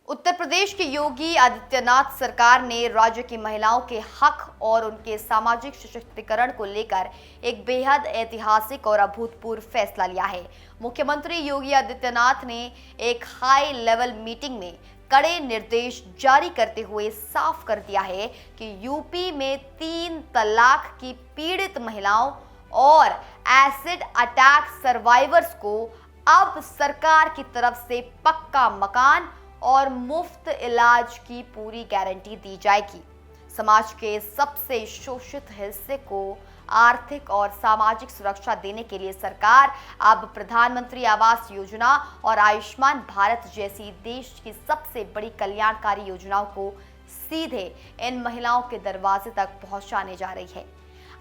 उत्तर प्रदेश की योगी आदित्यनाथ सरकार ने राज्य की महिलाओं के हक और उनके सामाजिक सशक्तिकरण को लेकर एक बेहद ऐतिहासिक और अभूतपूर्व फैसला लिया है। मुख्यमंत्री योगी आदित्यनाथ ने एक हाई लेवल मीटिंग में कड़े निर्देश जारी करते हुए साफ कर दिया है कि यूपी में 3 तलाक की पीड़ित महिलाओं और एसिड अटैक सर्वाइवर्स को अब सरकार की तरफ से पक्का मकान और मुफ्त इलाज की पूरी गारंटी दी जाएगी। समाज के सबसे शोषित हिस्से को आर्थिक और सामाजिक सुरक्षा देने के लिए सरकार अब प्रधानमंत्री आवास योजना और आयुष्मान भारत जैसी देश की सबसे बड़ी कल्याणकारी योजनाओं को सीधे इन महिलाओं के दरवाजे तक पहुंचाने जा रही है।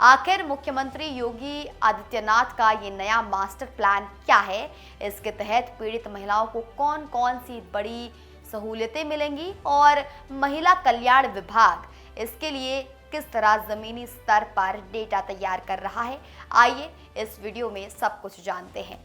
आखिर मुख्यमंत्री योगी आदित्यनाथ का ये नया मास्टर प्लान क्या है? इसके तहत पीड़ित महिलाओं को कौन कौन सी बड़ी सहूलियतें मिलेंगी और महिला कल्याण विभाग इसके लिए किस तरह जमीनी स्तर पर डेटा तैयार कर रहा है? आइए इस वीडियो में सब कुछ जानते हैं।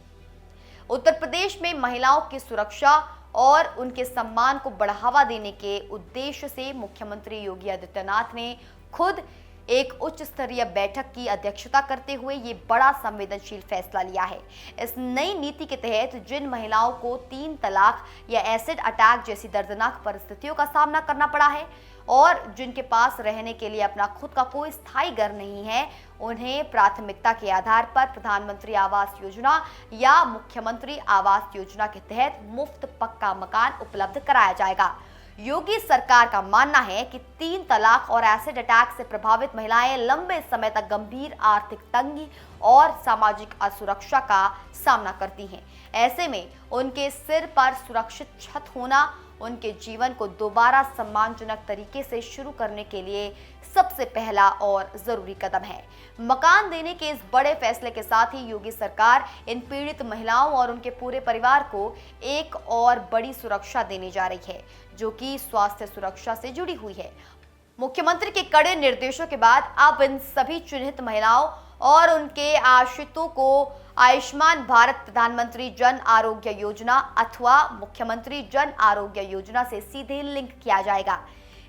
उत्तर प्रदेश में महिलाओं की सुरक्षा और उनके सम्मान को बढ़ावा देने के उद्देश्य से मुख्यमंत्री योगी आदित्यनाथ ने खुद एक उच्च स्तरीय बैठक की अध्यक्षता करते हुए ये बड़ा संवेदनशील फैसला लिया है। इस नई नीति के तहत जिन महिलाओं को 3 तलाक या एसिड अटैक जैसी दर्दनाक परिस्थितियों का सामना करना पड़ा है और जिनके पास रहने के लिए अपना खुद का कोई स्थायी घर नहीं है, उन्हें प्राथमिकता के आधार पर प्रधानमंत्री आवास योजना या मुख्यमंत्री आवास योजना के तहत मुफ्त पक्का मकान उपलब्ध कराया जाएगा। योगी सरकार का मानना है कि 3 तलाक और एसिड अटैक से प्रभावित महिलाएं लंबे समय तक गंभीर आर्थिक तंगी और सामाजिक असुरक्षा का सामना करती हैं। ऐसे में उनके सिर पर सुरक्षित छत होना उनके जीवन को दोबारा सम्मानजनक तरीके से शुरू करने के लिए सबसे पहला और जरूरी कदम है। मकान देने के इस बड़े फैसले के साथ ही योगी सरकार इन पीड़ित महिलाओं और उनके पूरे परिवार को एक और बड़ी सुरक्षा देने जा रही है, जो कि स्वास्थ्य सुरक्षा से जुड़ी हुई है। मुख्यमंत्री के कड़े निर्देशों के बाद अब इन सभी चिन्हित महिलाओं और उनके आश्रितों को आयुष्मान भारत प्रधानमंत्री जन आरोग्य योजना अथवा मुख्यमंत्री जन आरोग्य योजना से सीधे लिंक किया जाएगा।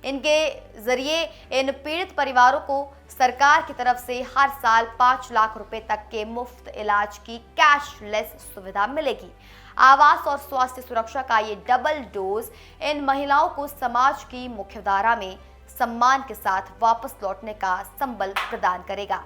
इनके जरिए इन पीड़ित परिवारों को सरकार की तरफ से हर साल 5 लाख रुपए तक के मुफ्त इलाज की कैशलेस सुविधा मिलेगी। आवास और स्वास्थ्य सुरक्षा का ये डबल डोज इन महिलाओं को समाज की मुख्यधारा में सम्मान के साथ वापस लौटने का संबल प्रदान करेगा।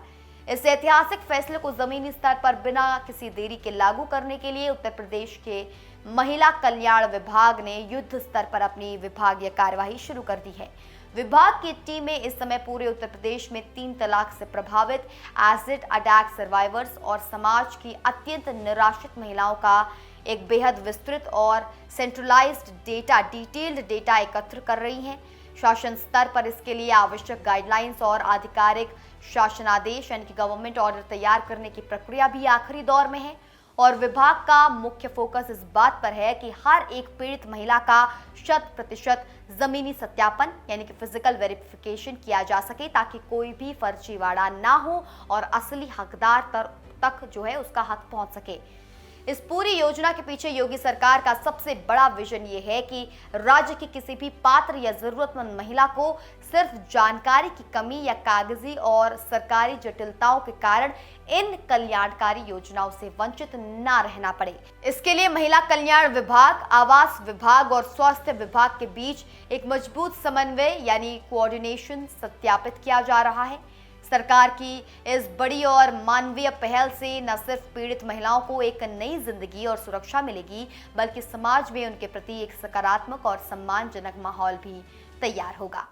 इस ऐतिहासिक फैसले को जमीनी स्तर पर बिना किसी देरी के लागू करने के लिए उत्तर प्रदेश के महिला कल्याण विभाग ने युद्ध स्तर पर अपनी विभागीय कार्यवाही शुरू कर दी है। विभाग की टीमें इस समय पूरे उत्तर प्रदेश में 3 तलाक से प्रभावित एसिड अटैक सर्वाइवर्स और समाज की अत्यंत निराश्रित महिलाओं का एक बेहद विस्तृत और सेंट्रलाइज्ड डिटेल्ड डेटा एकत्र कर रही हैं। शासन स्तर पर इसके लिए आवश्यक गाइडलाइंस और आधिकारिक शासनादेश यानी कि गवर्नमेंट ऑर्डर तैयार करने की प्रक्रिया भी आखिरी दौर में है और विभाग का मुख्य फोकस इस बात पर है कि हर एक पीड़ित महिला का 100% जमीनी सत्यापन यानी कि फिजिकल वेरिफिकेशन किया जा सके, ताकि कोई भी फर्जीवाड़ा ना हो और असली हकदार तक जो है उसका हक पहुंच सके। इस पूरी योजना के पीछे योगी सरकार का सबसे बड़ा विजन ये है कि राज्य की किसी भी पात्र या जरूरतमंद महिला को सिर्फ जानकारी की कमी या कागजी और सरकारी जटिलताओं के कारण इन कल्याणकारी योजनाओं से वंचित ना रहना पड़े। इसके लिए महिला कल्याण विभाग, आवास विभाग और स्वास्थ्य विभाग के बीच एक मजबूत समन्वय यानी कोऑर्डिनेशन सत्यापित किया जा रहा है। सरकार की इस बड़ी और मानवीय पहल से न सिर्फ पीड़ित महिलाओं को एक नई जिंदगी और सुरक्षा मिलेगी, बल्कि समाज में उनके प्रति एक सकारात्मक और सम्मानजनक माहौल भी तैयार होगा।